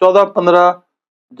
14-15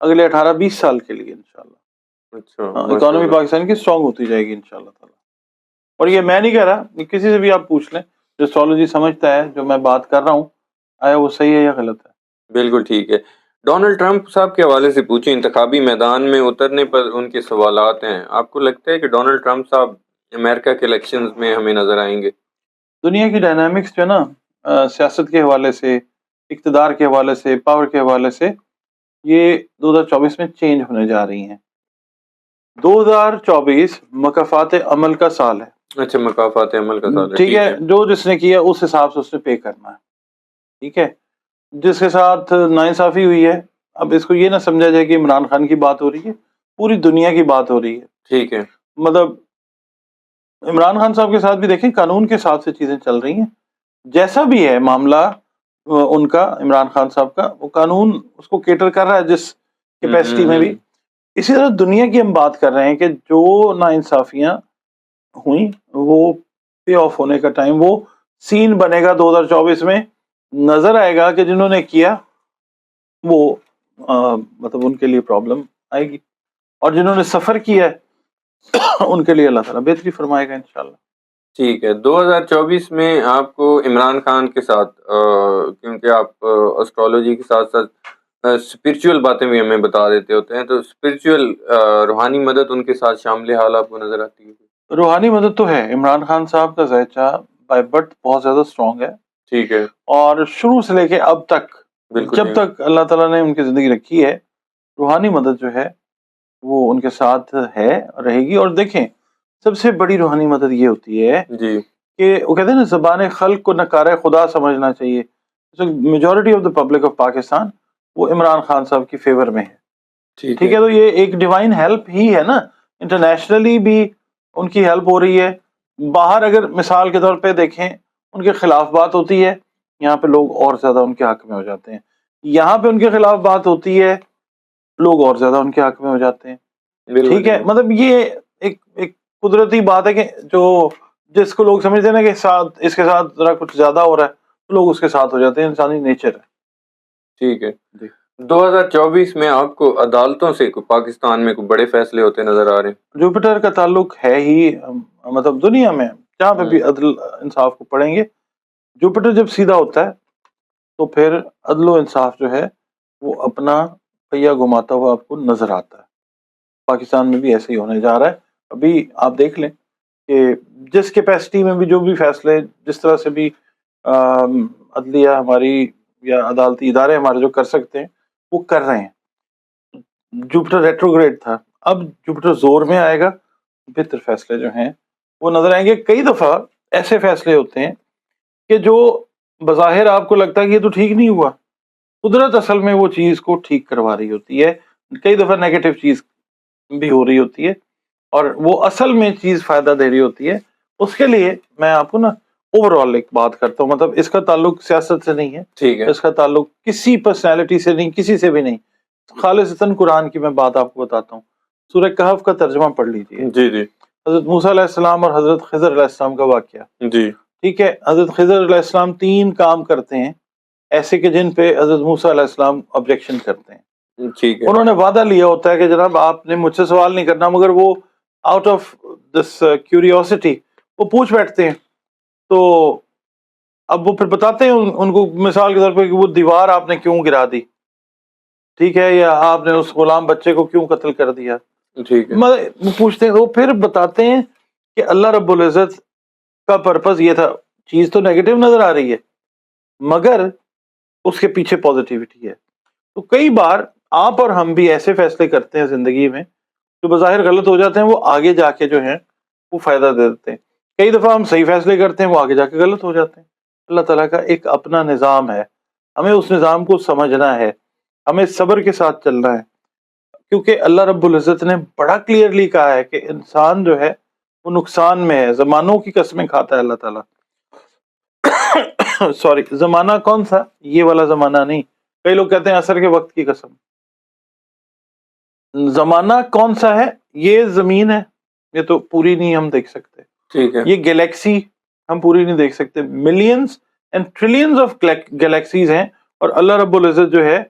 اگلے 18-20 سال کے لیے انشاءاللہ. اچھا اکانومی پاکستان کی اسٹرانگ ہوتی جائے گی انشاءاللہ تعالیٰ. اور یہ میں نہیں کہہ رہا، یہ کسی سے بھی آپ پوچھ لیں جو اسٹرالوجی سمجھتا ہے، جو میں بات کر رہا ہوں آیا وہ صحیح ہے یا غلط ہے. بالکل ٹھیک ہے. ڈونلڈ ٹرمپ صاحب کے حوالے سے پوچھیں، انتخابی میدان میں اترنے پر ان کے سوالات ہیں. آپ کو لگتا ہے کہ ڈونلڈ ٹرمپ صاحب امریکہ کے الیکشنز میں ہمیں نظر آئیں گے؟ دنیا کی ڈائنامکس جو ہے نا سیاست کے حوالے سے، اقتدار کے حوالے سے، پاور کے حوالے سے، یہ 2024 میں چینج ہونے جا رہی ہیں. 2024 مکافات عمل کا سال ہے. اچھا، مکافات عمل کا سال ہے. ٹھیک ہے، جو جس نے کیا اس حساب سے اس نے پے کرنا ہے. ٹھیک ہے، جس کے ساتھ ناانصافی ہوئی ہے، اب اس کو یہ نہ سمجھا جائے کہ عمران خان کی بات ہو رہی ہے، پوری دنیا کی بات ہو رہی ہے. ٹھیک ہے، مطلب عمران خان صاحب کے ساتھ بھی دیکھیں قانون کے حساب سے چیزیں چل رہی ہیں. جیسا بھی ہے معاملہ ان کا، عمران خان صاحب کا، وہ قانون اس کو کیٹر کر رہا ہے جس کیپیسٹی میں بھی. اسی طرح دنیا کی ہم بات کر رہے ہیں کہ جو ناانصافیاں ہوئیں وہ پے آف ہونے کا ٹائم، وہ سین بنے گا 2024 میں. نظر آئے گا کہ جنہوں نے کیا وہ مطلب ان کے لیے پرابلم آئے گی، اور جنہوں نے سفر کیا ہے ان کے لیے اللہ تعالیٰ بہتری فرمائے گا انشاءاللہ. ٹھیک ہے. 2024 میں آپ کو عمران خان کے ساتھ کیونکہ آپ اسٹرالوجی کے ساتھ ساتھ اسپرچول باتیں بھی ہمیں بتا دیتے ہوتے ہیں، تو اسپرچول روحانی مدد ان کے ساتھ شامل حال آپ کو نظر آتی ہے؟ روحانی مدد تو ہے. عمران خان صاحب کا ذائچہ بائی برتھ بہت زیادہ اسٹرانگ ہے. ٹھیک ہے، اور شروع سے لے کے اب تک بالکل جب تک اللہ تعالیٰ نے ان کی زندگی رکھی ہے، روحانی مدد جو ہے وہ ان کے ساتھ ہے، رہے گی. اور دیکھیں سب سے بڑی روحانی مدد یہ ہوتی ہے جی کہ وہ کہتے ہیں نا زبان خلق کو نکارہ خدا سمجھنا چاہیے. Majority of the public of Pakistan وہ عمران خان صاحب کی فیور میں ہے. ٹھیک ہے، تو یہ ایک ڈیوائن ہیلپ ہی ہے نا. انٹرنیشنلی بھی ان کی ہیلپ ہو رہی ہے. باہر اگر مثال کے طور پہ دیکھیں ان کے خلاف بات ہوتی ہے، یہاں پہ لوگ اور زیادہ ان کے حق میں ہو جاتے ہیں. یہاں پہ ان کے خلاف بات ہوتی ہے، لوگ اور زیادہ ان کے حق میں ہو جاتے ہیں. ٹھیک ہے، مطلب یہ ایک قدرتی بات ہے کہ جو جس کو لوگ سمجھتے ہیں نا کہ اس کے ساتھ ذرا کچھ زیادہ ہو رہا ہے تو لوگ اس کے ساتھ ہو جاتے ہیں. انسانی نیچر ہے. ٹھیک ہے. 2024 میں آپ کو عدالتوں سے پاکستان میں کوئی بڑے فیصلے ہوتے نظر آ رہے ہیں؟ جوپیٹر کا تعلق ہے ہی مطلب دنیا میں جہاں پہ بھی عدل انصاف کو پڑھیں گے، جوپیٹر جب سیدھا ہوتا ہے تو پھر عدل و انصاف جو ہے وہ اپنا پہیا گھماتا ہوا آپ کو نظر آتا ہے. پاکستان میں بھی ایسے ہی ہونے جا رہا ہے. ابھی آپ دیکھ لیں کہ جس کیپیسٹی میں بھی جو بھی فیصلے جس طرح سے بھی عدلیہ ہماری یا عدالتی ادارے ہمارے جو کر سکتے ہیں وہ کر رہے ہیں. جوپیٹر ریٹروگریڈ تھا، اب جوپیٹر زور میں آئے گا، بہتر فیصلے جو ہیں وہ نظر آئیں گے. کئی دفعہ ایسے فیصلے ہوتے ہیں کہ جو بظاہر آپ کو لگتا ہے کہ یہ تو ٹھیک نہیں ہوا، قدرت اصل میں وہ چیز کو ٹھیک کروا رہی ہوتی ہے. کئی دفعہ نیگیٹو چیز بھی ہو رہی ہوتی ہے اور وہ اصل میں چیز فائدہ دے رہی ہوتی ہے. اس کے لیے میں آپ کو نا اوور آل ایک بات کرتا ہوں، مطلب اس کا تعلق سیاست سے نہیں ہے، ٹھیک ہے، اس کا تعلق کسی پرسنالٹی سے نہیں، کسی سے بھی نہیں. خالصتاً قرآن کی میں بات آپ کو بتاتا ہوں. سورہ کہف کا ترجمہ پڑھ لیجیے. جی جی حضرت موسیٰ علیہ السلام اور حضرت خضر علیہ السلام کا واقعہ. جی ٹھیک ہے، حضرت خضر علیہ السلام 3 کام کرتے ہیں ایسے کہ جن پہ حضرت موسیٰ علیہ السلام آبجیکشن کرتے ہیں. ٹھیک ہے، انہوں نے وعدہ لیا ہوتا ہے کہ جناب آپ نے مجھ سے سوال نہیں کرنا، مگر وہ آؤٹ آف دس کیوریوسٹی وہ پوچھ بیٹھتے ہیں. تو اب وہ پھر بتاتے ہیں ان کو مثال کے طور پہ کہ وہ دیوار آپ نے کیوں گرا دی، ٹھیک ہے، یا آپ نے اس غلام بچے کو کیوں قتل کر دیا. ٹھیک ہے، وہ پوچھتے ہیں، وہ پھر بتاتے ہیں کہ اللہ رب العزت کا پرپز یہ تھا. چیز تو نیگیٹو نظر آ رہی ہے مگر اس کے پیچھے پازیٹیوٹی ہے. تو کئی بار آپ اور ہم بھی ایسے فیصلے کرتے ہیں زندگی میں جو بظاہر غلط ہو جاتے ہیں، وہ آگے جا کے جو ہیں وہ فائدہ دے دیتے ہیں. کئی دفعہ ہم صحیح فیصلے کرتے ہیں، وہ آگے جا کے غلط ہو جاتے ہیں. اللہ تعالیٰ کا ایک اپنا نظام ہے، ہمیں اس نظام کو سمجھنا ہے، ہمیں صبر کے ساتھ چلنا ہے. کیونکہ اللہ رب العزت نے بڑا کلیئرلی کہا ہے کہ انسان جو ہے وہ نقصان میں ہے. زمانوں کی قسمیں کھاتا ہے اللہ تعالیٰ. سوری، زمانہ کون سا؟ یہ والا زمانہ نہیں. کئی لوگ کہتے ہیں عصر کے وقت کی قسم. زمانہ کون سا ہے؟ یہ زمین ہے، یہ تو پوری نہیں ہم دیکھ سکتے. ٹھیک ہے، یہ گیلیکسی ہم پوری نہیں دیکھ سکتے. Millions and trillions of galaxies ہیں، اور اللہ رب العزت جو ہے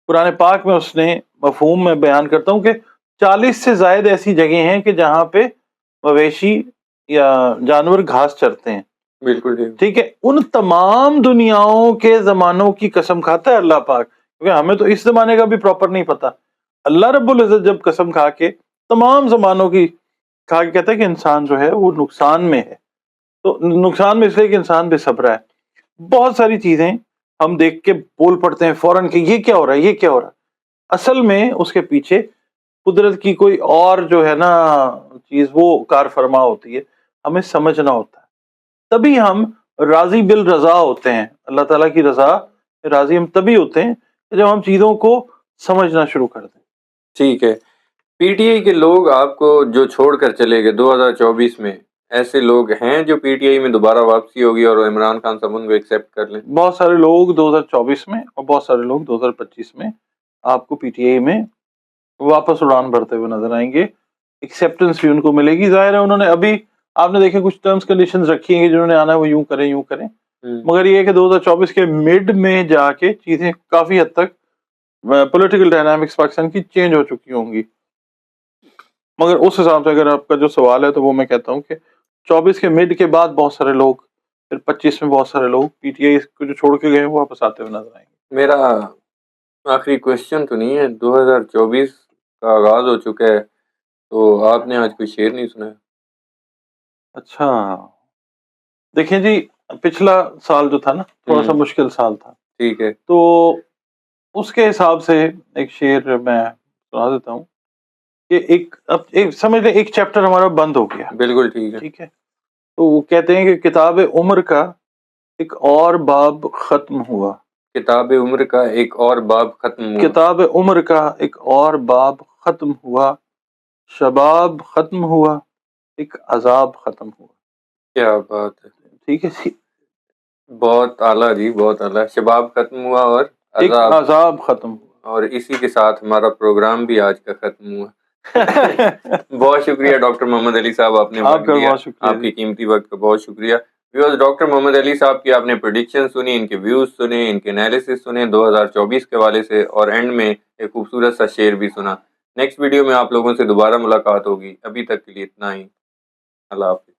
قرآن پاک میں اس نے مفہوم میں بیان کرتا ہوں کہ 40 سے زائد ایسی جگہیں ہیں کہ جہاں پہ مویشی یا جانور گھاس چرتے ہیں. بالکل ٹھیک ہے, ان تمام دنیاؤں کے زمانوں کی قسم کھاتا ہے اللہ پاک, کیونکہ ہمیں تو اس زمانے کا بھی پراپر نہیں پتا. اللہ رب العزت جب قسم کھا کے تمام زمانوں کی کھا کے کہتا ہے کہ انسان جو ہے وہ نقصان میں ہے. تو نقصان میں اس لیے کہ انسان بے صبر ہے. بہت ساری چیزیں ہم دیکھ کے بول پڑتے ہیں فوراً کہ یہ کیا ہو رہا ہے, یہ کیا ہو رہا ہے. اصل میں اس کے پیچھے قدرت کی کوئی اور جو ہے نا چیز وہ کار فرما ہوتی ہے, ہمیں سمجھنا ہوتا ہے. تبھی ہم راضی بالرضا ہوتے ہیں. اللہ تعالیٰ کی رضا راضی ہم تبھی ہوتے ہیں کہ جب ہم چیزوں کو سمجھنا شروع کر دیں. ٹھیک ہے. پی ٹی آئی کے لوگ آپ کو جو چھوڑ کر چلے گئے 2024 میں, ایسے لوگ ہیں جو پی ٹی آئی میں دوبارہ واپسی ہوگی اور عمران خان صاحب ان کو ایکسیپٹ کر لیں؟ بہت سارے لوگ 2024 میں اور بہت سارے لوگ 2025 میں آپ کو پی ٹی آئی میں واپس اڑان بھرتے ہوئے نظر آئیں گے. ایکسیپٹنس بھی ان کو ملے گی. ظاہر ہے انہوں نے ابھی آپ نے دیکھے کچھ ٹرمز کنڈیشنز رکھی ہیں کہ جنہوں نے آنا ہے وہ یوں کریں یوں کریں, مگر یہ کہ 2024 کے مڈ میں جا کے چیزیں کافی حد تک پولیٹیکل ڈائنامکس پاکستان کی چینج ہو چکی ہوں گی. مگر اس حساب سے اگر آپ کا جو سوال ہے تو وہ میں کہتا ہوں کہ 24 کے مڈ کے بعد بہت سارے لوگ, پھر 25 میں بہت سارے لوگ پی ٹی آئی کو جو چھوڑ کے گئے وہ واپس آتے ہوئے نظر آئیں گے. میرا آخری کوشچن تو نہیں ہے, 2024 کا آغاز ہو چکا ہے تو آپ نے آج کوئی شعر نہیں سنا ہے؟ اچھا دیکھیں جی, پچھلا سال جو تھا نا تھوڑا سا مشکل سال تھا. ٹھیک ہے. تو اس کے حساب سے ایک شعر میں سنا دیتا ہوں کہ ایک سمجھ لیں ایک چیپٹر ہمارا بند ہو گیا. بالکل ٹھیک ہے. ٹھیک ہے, تو وہ کہتے ہیں کہ کتاب عمر کا ایک اور باب ختم ہوا. کتاب عمر کا ایک اور باب ختم ہوا. کتاب عمر کا ایک اور باب ختم ہوا, شباب ختم ہوا, ایک عذاب ختم ہوا. کیا بات ہے. ٹھیک ہے جی, بہت اعلیٰ جی, بہت اعلیٰ. شباب ختم ہوا اور ایک عذاب ختم ہوا. اور اسی کے ساتھ ہمارا پروگرام بھی آج کا ختم ہوا. بہت شکریہ ڈاکٹر محمد علی صاحب, آپ نے وقت دیا, آپ کی قیمتی وقت کا بہت شکریہ. ویورز, ڈاکٹر محمد علی صاحب کی آپ نے پریڈکشن سنی, ان کے ویوز سنے, ان کے انالیسس سنے 2024 کے حوالے سے, اور اینڈ میں ایک خوبصورت سا شعر بھی سنا. نیکسٹ ویڈیو میں آپ لوگوں سے دوبارہ ملاقات ہوگی. ابھی تک کے لیے اتنا ہی. اللہ حافظ.